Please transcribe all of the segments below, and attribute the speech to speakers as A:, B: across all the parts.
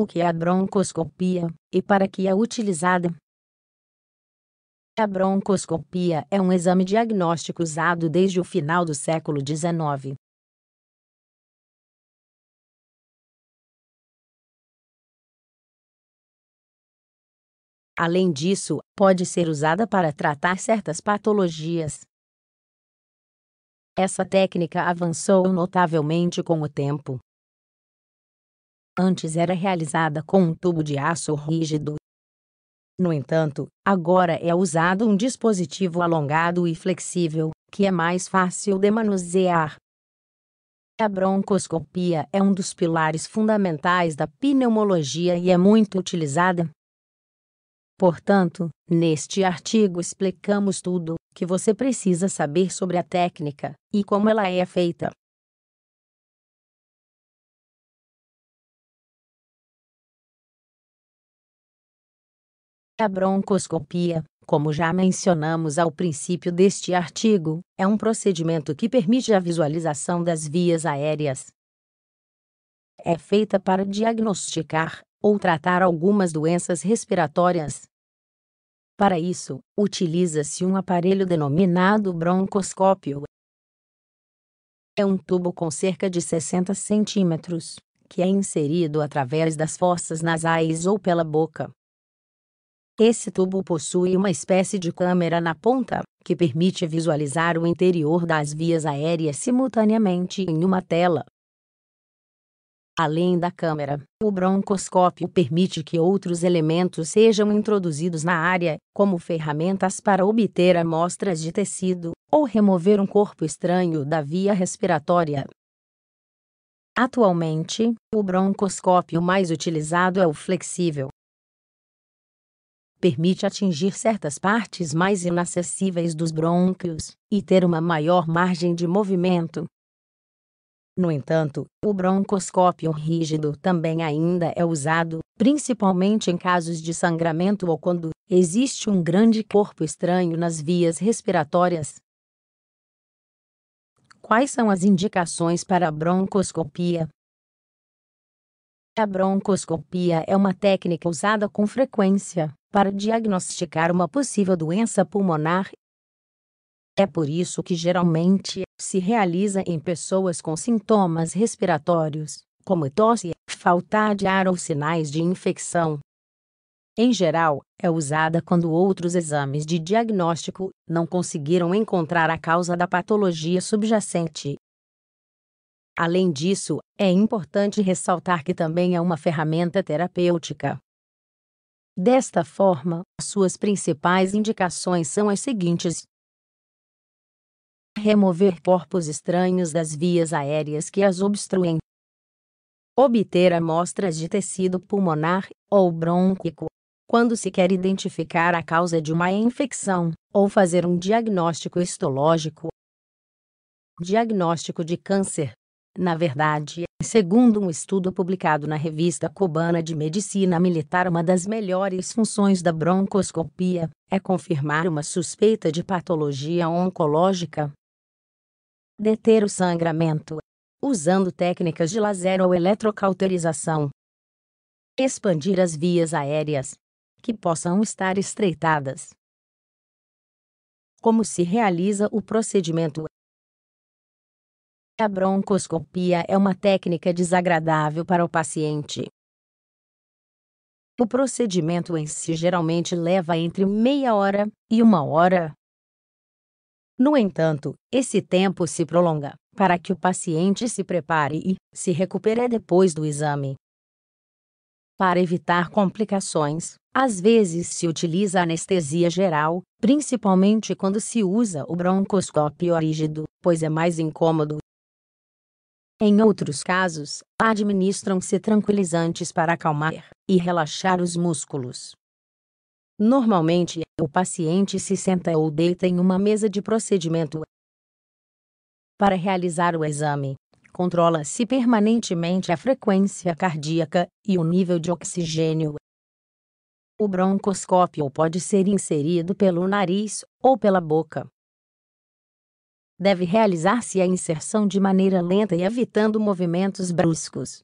A: O que é a broncoscopia e para que é utilizada? A broncoscopia é um exame diagnóstico usado desde o final do século XIX. Além disso, pode ser usada para tratar certas patologias. Essa técnica avançou notavelmente com o tempo. Antes era realizada com um tubo de aço rígido. No entanto, agora é usado um dispositivo alongado e flexível, que é mais fácil de manusear. A broncoscopia é um dos pilares fundamentais da pneumologia e é muito utilizada. Portanto, neste artigo explicamos tudo que você precisa saber sobre a técnica e como ela é feita. A broncoscopia, como já mencionamos ao princípio deste artigo, é um procedimento que permite a visualização das vias aéreas. É feita para diagnosticar ou tratar algumas doenças respiratórias. Para isso, utiliza-se um aparelho denominado broncoscópio. É um tubo com cerca de 60 centímetros, que é inserido através das fossas nasais ou pela boca. Esse tubo possui uma espécie de câmera na ponta, que permite visualizar o interior das vias aéreas simultaneamente em uma tela. Além da câmera, o broncoscópio permite que outros elementos sejam introduzidos na área, como ferramentas para obter amostras de tecido, ou remover um corpo estranho da via respiratória. Atualmente, o broncoscópio mais utilizado é o flexível. Permite atingir certas partes mais inacessíveis dos brônquios e ter uma maior margem de movimento. No entanto, o broncoscópio rígido também ainda é usado, principalmente em casos de sangramento ou quando existe um grande corpo estranho nas vias respiratórias. Quais são as indicações para a broncoscopia? A broncoscopia é uma técnica usada com frequência para diagnosticar uma possível doença pulmonar. É por isso que geralmente se realiza em pessoas com sintomas respiratórios, como tosse, falta de ar ou sinais de infecção. Em geral, é usada quando outros exames de diagnóstico não conseguiram encontrar a causa da patologia subjacente. Além disso, é importante ressaltar que também é uma ferramenta terapêutica. Desta forma, suas principais indicações são as seguintes: remover corpos estranhos das vias aéreas que as obstruem, obter amostras de tecido pulmonar ou brônquico, quando se quer identificar a causa de uma infecção, ou fazer um diagnóstico histológico. Diagnóstico de câncer. Na verdade, segundo um estudo publicado na Revista Cubana de Medicina Militar, uma das melhores funções da broncoscopia é confirmar uma suspeita de patologia oncológica. Deter o sangramento, usando técnicas de laser ou eletrocauterização. Expandir as vias aéreas, que possam estar estreitadas. Como se realiza o procedimento? A broncoscopia é uma técnica desagradável para o paciente. O procedimento em si geralmente leva entre meia hora e uma hora. No entanto, esse tempo se prolonga para que o paciente se prepare e se recupere depois do exame. Para evitar complicações, às vezes se utiliza anestesia geral, principalmente quando se usa o broncoscópio rígido, pois é mais incômodo. Em outros casos, administram-se tranquilizantes para acalmar e relaxar os músculos. Normalmente, o paciente se senta ou deita em uma mesa de procedimento. Para realizar o exame, controla-se permanentemente a frequência cardíaca e o nível de oxigênio. O broncoscópio pode ser inserido pelo nariz ou pela boca. Deve realizar-se a inserção de maneira lenta e evitando movimentos bruscos.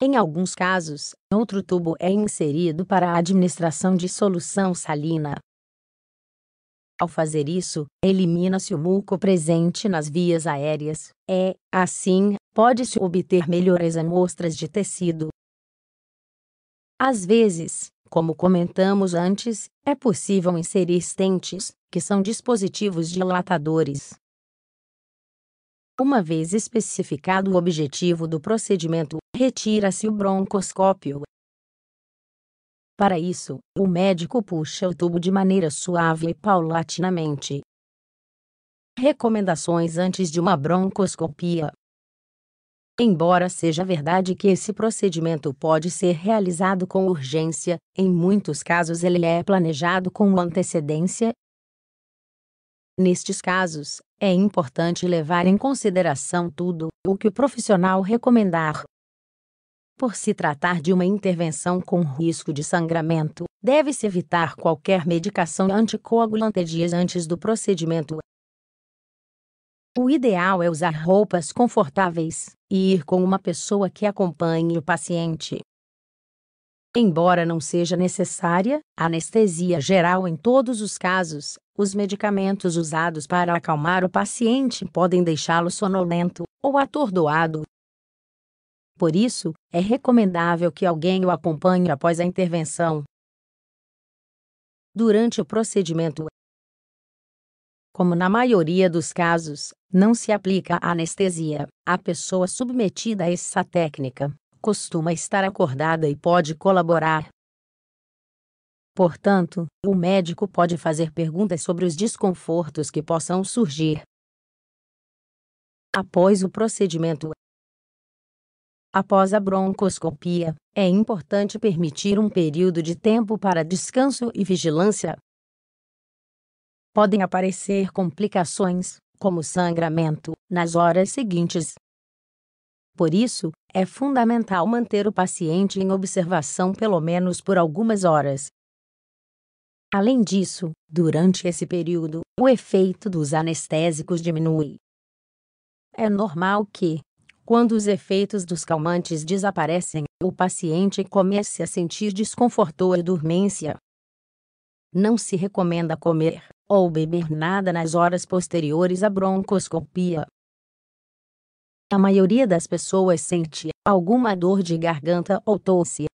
A: Em alguns casos, outro tubo é inserido para a administração de solução salina. Ao fazer isso, elimina-se o muco presente nas vias aéreas. Assim, pode-se obter melhores amostras de tecido. Às vezes, como comentamos antes, é possível inserir stents, que são dispositivos dilatadores. Uma vez especificado o objetivo do procedimento, retira-se o broncoscópio. Para isso, o médico puxa o tubo de maneira suave e paulatinamente. Recomendações antes de uma broncoscopia. Embora seja verdade que esse procedimento pode ser realizado com urgência, em muitos casos ele é planejado com antecedência. Nestes casos, é importante levar em consideração tudo o que o profissional recomendar. Por se tratar de uma intervenção com risco de sangramento, deve-se evitar qualquer medicação anticoagulante dias antes do procedimento. O ideal é usar roupas confortáveis e ir com uma pessoa que acompanhe o paciente. Embora não seja necessária anestesia geral em todos os casos, os medicamentos usados para acalmar o paciente podem deixá-lo sonolento ou atordoado. Por isso, é recomendável que alguém o acompanhe após a intervenção. Durante o procedimento, como na maioria dos casos, não se aplica anestesia, a pessoa submetida a essa técnica costuma estar acordada e pode colaborar. Portanto, o médico pode fazer perguntas sobre os desconfortos que possam surgir. Após o procedimento, após a broncoscopia, é importante permitir um período de tempo para descanso e vigilância. Podem aparecer complicações, como sangramento, nas horas seguintes. Por isso, é fundamental manter o paciente em observação pelo menos por algumas horas. Além disso, durante esse período, o efeito dos anestésicos diminui. É normal que, quando os efeitos dos calmantes desaparecem, o paciente comece a sentir desconforto ou dormência. Não se recomenda comer ou beber nada nas horas posteriores à broncoscopia. A maioria das pessoas sente alguma dor de garganta ou tosse.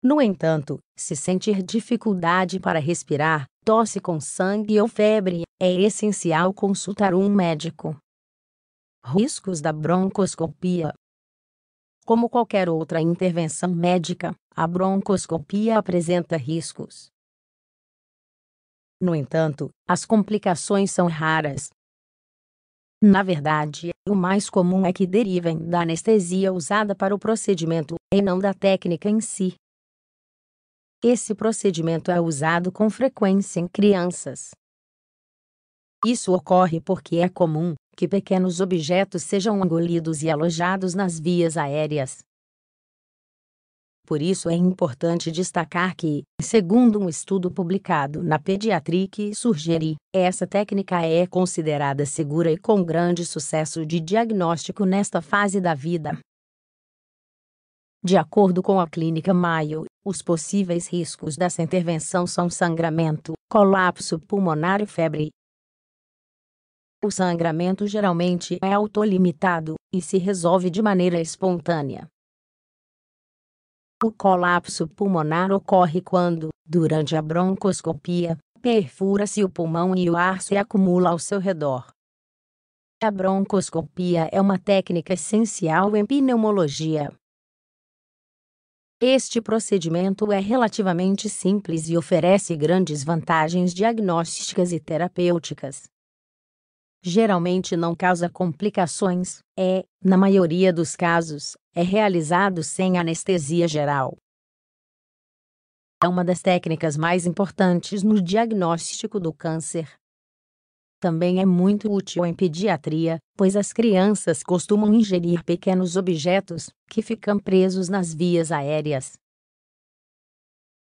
A: No entanto, se sentir dificuldade para respirar, tosse com sangue ou febre, é essencial consultar um médico. Riscos da broncoscopia. Como qualquer outra intervenção médica, a broncoscopia apresenta riscos. No entanto, as complicações são raras. Na verdade, o mais comum é que derivem da anestesia usada para o procedimento, e não da técnica em si. Esse procedimento é usado com frequência em crianças. Isso ocorre porque é comum que pequenos objetos sejam engolidos e alojados nas vias aéreas. Por isso é importante destacar que, segundo um estudo publicado na Pediatric Surgery, essa técnica é considerada segura e com grande sucesso de diagnóstico nesta fase da vida. De acordo com a Clínica Mayo, os possíveis riscos dessa intervenção são sangramento, colapso pulmonar e febre. O sangramento geralmente é autolimitado e se resolve de maneira espontânea. O colapso pulmonar ocorre quando, durante a broncoscopia, perfura-se o pulmão e o ar se acumula ao seu redor. A broncoscopia é uma técnica essencial em pneumologia. Este procedimento é relativamente simples e oferece grandes vantagens diagnósticas e terapêuticas. Geralmente não causa complicações, na maioria dos casos, é realizado sem anestesia geral. É uma das técnicas mais importantes no diagnóstico do câncer. Também é muito útil em pediatria, pois as crianças costumam ingerir pequenos objetos que ficam presos nas vias aéreas.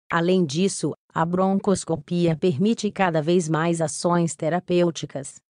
A: Além disso, a broncoscopia permite cada vez mais ações terapêuticas.